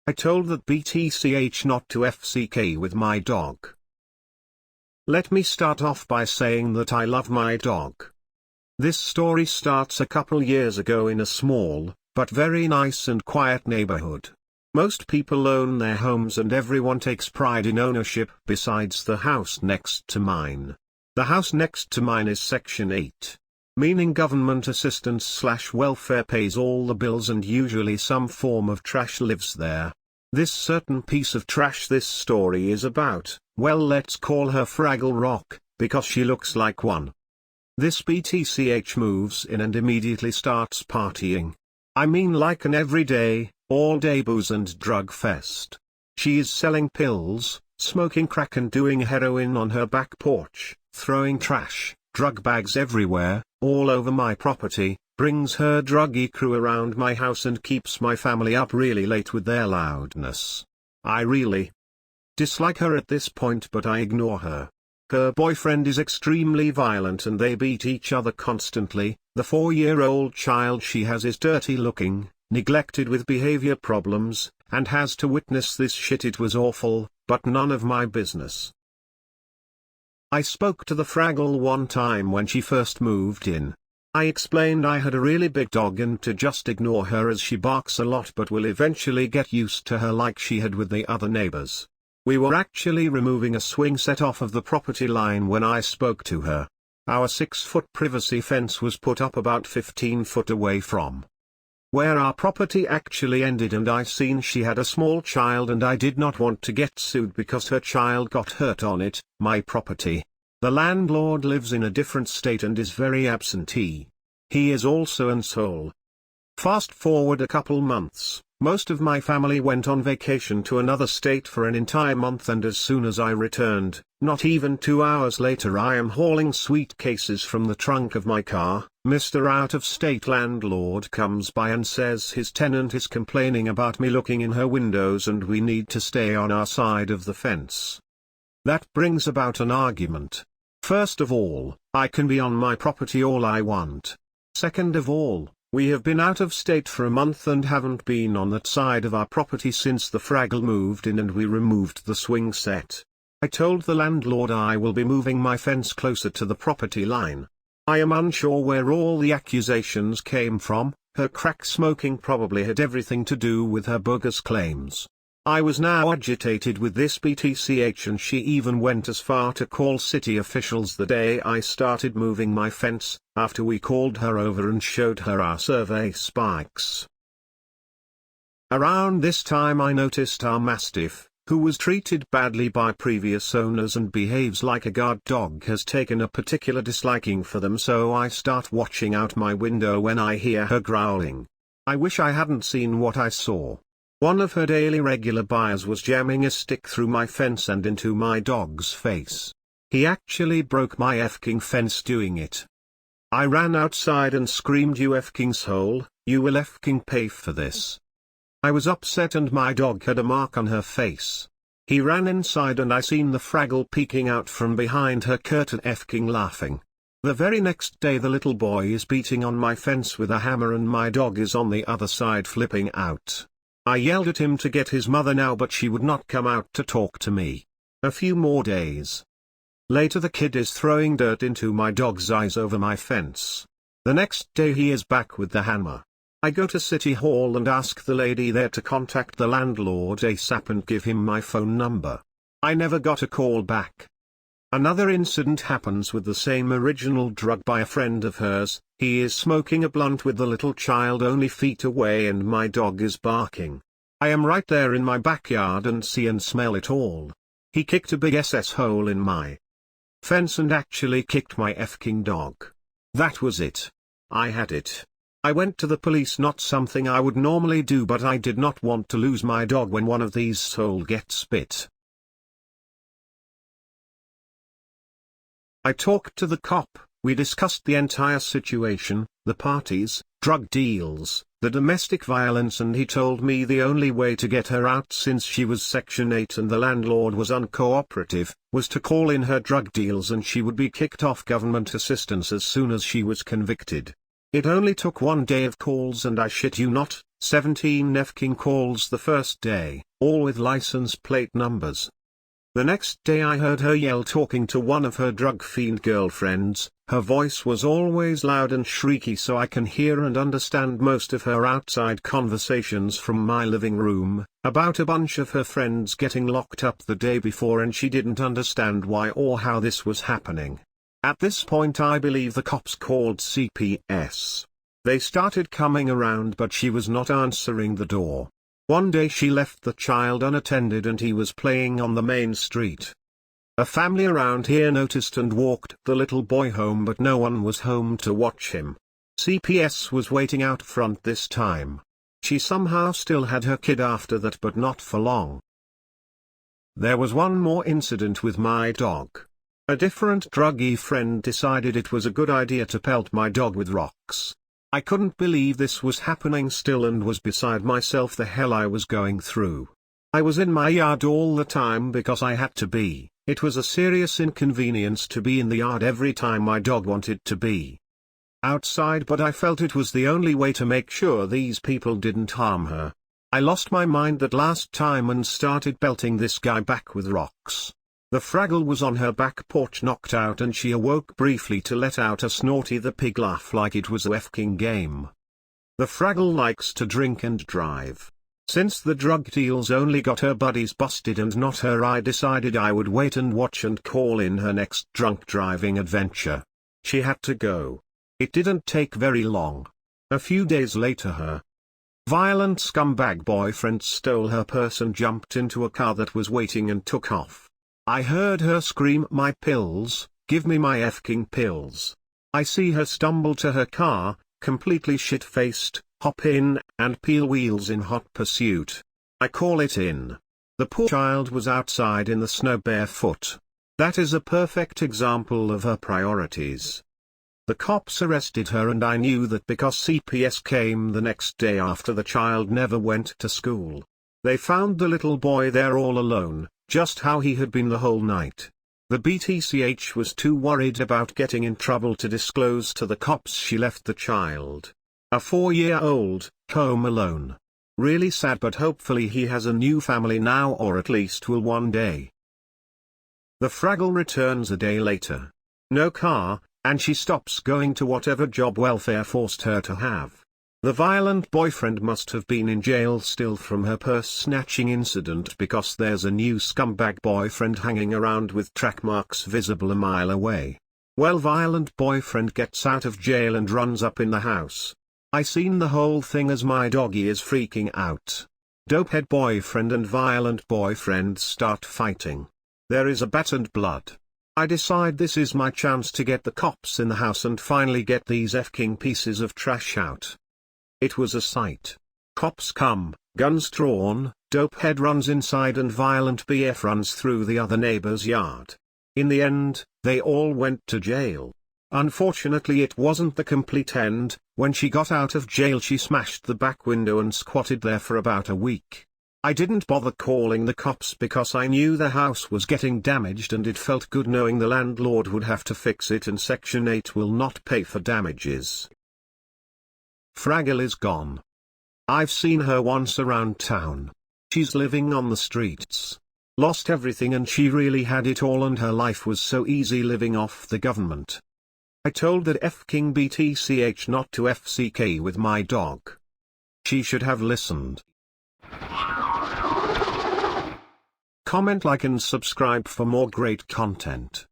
I told that BTCH not to FCK with my dog. Let me start off by saying that I love my dog. This story starts a couple years ago in a small, but very nice and quiet neighborhood. Most people own their homes and everyone takes pride in ownership besides the house next to mine. The house next to mine is Section 8. Meaning government assistance/welfare pays all the bills and usually some form of trash lives there. This certain piece of trash this story is about, well, let's call her Fraggle Rock, because she looks like one. This BTCH moves in and immediately starts partying. I mean like an everyday, all-day booze and drug fest. She is selling pills, smoking crack and doing heroin on her back porch, throwing trash, drug bags everywhere, all over my property, brings her druggy crew around my house and keeps my family up really late with their loudness. I really dislike her at this point, but I ignore her. Her boyfriend is extremely violent and they beat each other constantly. The 4-year-old child she has is dirty looking, neglected with behavior problems, and has to witness this shit. It was awful, but none of my business. I spoke to the Fraggle one time when she first moved in. I explained I had a really big dog and to just ignore her as she barks a lot but will eventually get used to her like she had with the other neighbors. We were actually removing a swing set off of the property line when I spoke to her. Our 6-foot privacy fence was put up about 15 foot away from where our property actually ended, and I seen she had a small child and I did not want to get sued because her child got hurt on it, my property. The landlord lives in a different state and is very absentee. He is also an soul. Fast forward a couple months, most of my family went on vacation to another state for an entire month, and as soon as I returned, not even 2 hours later, I am hauling suitcases from the trunk of my car. Mr. Out-of-State landlord comes by and says his tenant is complaining about me looking in her windows and we need to stay on our side of the fence. That brings about an argument. First of all, I can be on my property all I want. Second of all, we have been out of state for a month and haven't been on that side of our property since the Fraggle moved in and we removed the swing set. I told the landlord I will be moving my fence closer to the property line. I am unsure where all the accusations came from. Her crack smoking probably had everything to do with her bogus claims. I was now agitated with this BTCH, and she even went as far to call city officials the day I started moving my fence, after we called her over and showed her our survey spikes. Around this time I noticed our Mastiff, who was treated badly by previous owners and behaves like a guard dog, has taken a particular disliking for them, so I start watching out my window when I hear her growling. I wish I hadn't seen what I saw. One of her daily regular buyers was jamming a stick through my fence and into my dog's face. He actually broke my f-king fence doing it. I ran outside and screamed, "You f-king's hole, you will f-king pay for this." I was upset and my dog had a mark on her face. He ran inside and I seen the Fraggle peeking out from behind her curtain f-king laughing. The very next day the little boy is beating on my fence with a hammer and my dog is on the other side flipping out. I yelled at him to get his mother now, but she would not come out to talk to me. A few more days later the kid is throwing dirt into my dog's eyes over my fence. The next day he is back with the hammer. I go to City Hall and ask the lady there to contact the landlord ASAP and give him my phone number. I never got a call back. Another incident happens with the same original drug by a friend of hers. He is smoking a blunt with the little child only feet away and my dog is barking. I am right there in my backyard and see and smell it all. He kicked a big SS hole in my fence and actually kicked my f-king dog. That was it. I had it. I went to the police, not something I would normally do, but I did not want to lose my dog when one of these souls gets bit. I talked to the cop, we discussed the entire situation, the parties, drug deals, the domestic violence, and he told me the only way to get her out, since she was Section 8 and the landlord was uncooperative, was to call in her drug deals and she would be kicked off government assistance as soon as she was convicted. It only took 1 day of calls and I shit you not, 17 F-King calls the first day, all with license plate numbers. The next day I heard her yell talking to one of her drug-fiend girlfriends. Her voice was always loud and shrieky, so I can hear and understand most of her outside conversations from my living room, about a bunch of her friends getting locked up the day before, and she didn't understand why or how this was happening. At this point I believe the cops called CPS. They started coming around, but she was not answering the door. One day she left the child unattended and he was playing on the main street. A family around here noticed and walked the little boy home, but no one was home to watch him. CPS was waiting out front this time. She somehow still had her kid after that, but not for long. There was one more incident with my dog. A different druggy friend decided it was a good idea to pelt my dog with rocks. I couldn't believe this was happening still and was beside myself the hell I was going through. I was in my yard all the time because I had to be. It was a serious inconvenience to be in the yard every time my dog wanted to be outside, but I felt it was the only way to make sure these people didn't harm her. I lost my mind that last time and started pelting this guy back with rocks. The Fraggle was on her back porch knocked out, and she awoke briefly to let out a Snorty the pig laugh like it was a F-King game. The Fraggle likes to drink and drive. Since the drug deals only got her buddies busted and not her, I decided I would wait and watch and call in her next drunk driving adventure. She had to go. It didn't take very long. A few days later her violent scumbag boyfriend stole her purse and jumped into a car that was waiting and took off. I heard her scream, "My pills, give me my F-King pills." I see her stumble to her car, completely shit-faced, hop in, and peel wheels in hot pursuit. I call it in. The poor child was outside in the snow barefoot. That is a perfect example of her priorities. The cops arrested her, and I knew that because CPS came the next day after the child never went to school. They found the little boy there all alone, just how he had been the whole night. The BTCH was too worried about getting in trouble to disclose to the cops she left the child, a 4-year-old, home alone. Really sad, but hopefully he has a new family now, or at least will one day. The Fraggle returns a day later. No car, and she stops going to whatever job welfare forced her to have. The violent boyfriend must have been in jail still from her purse snatching incident, because there's a new scumbag boyfriend hanging around with track marks visible a mile away. Well, violent boyfriend gets out of jail and runs up in the house. I seen the whole thing as my doggy is freaking out. Dopehead boyfriend and violent boyfriend start fighting. There is a bat and blood. I decide this is my chance to get the cops in the house and finally get these F-King pieces of trash out. It was a sight. Cops come, guns drawn, Dopehead runs inside and violent BF runs through the other neighbor's yard. In the end, they all went to jail. Unfortunately, it wasn't the complete end. When she got out of jail, she smashed the back window and squatted there for about a week. I didn't bother calling the cops because I knew the house was getting damaged, and it felt good knowing the landlord would have to fix it and Section 8 will not pay for damages. Fraggle is gone. I've seen her once around town. She's living on the streets. Lost everything, and she really had it all, and her life was so easy living off the government. I told that F-King BTCH not to FCK with my dog. She should have listened. Comment, like and subscribe for more great content.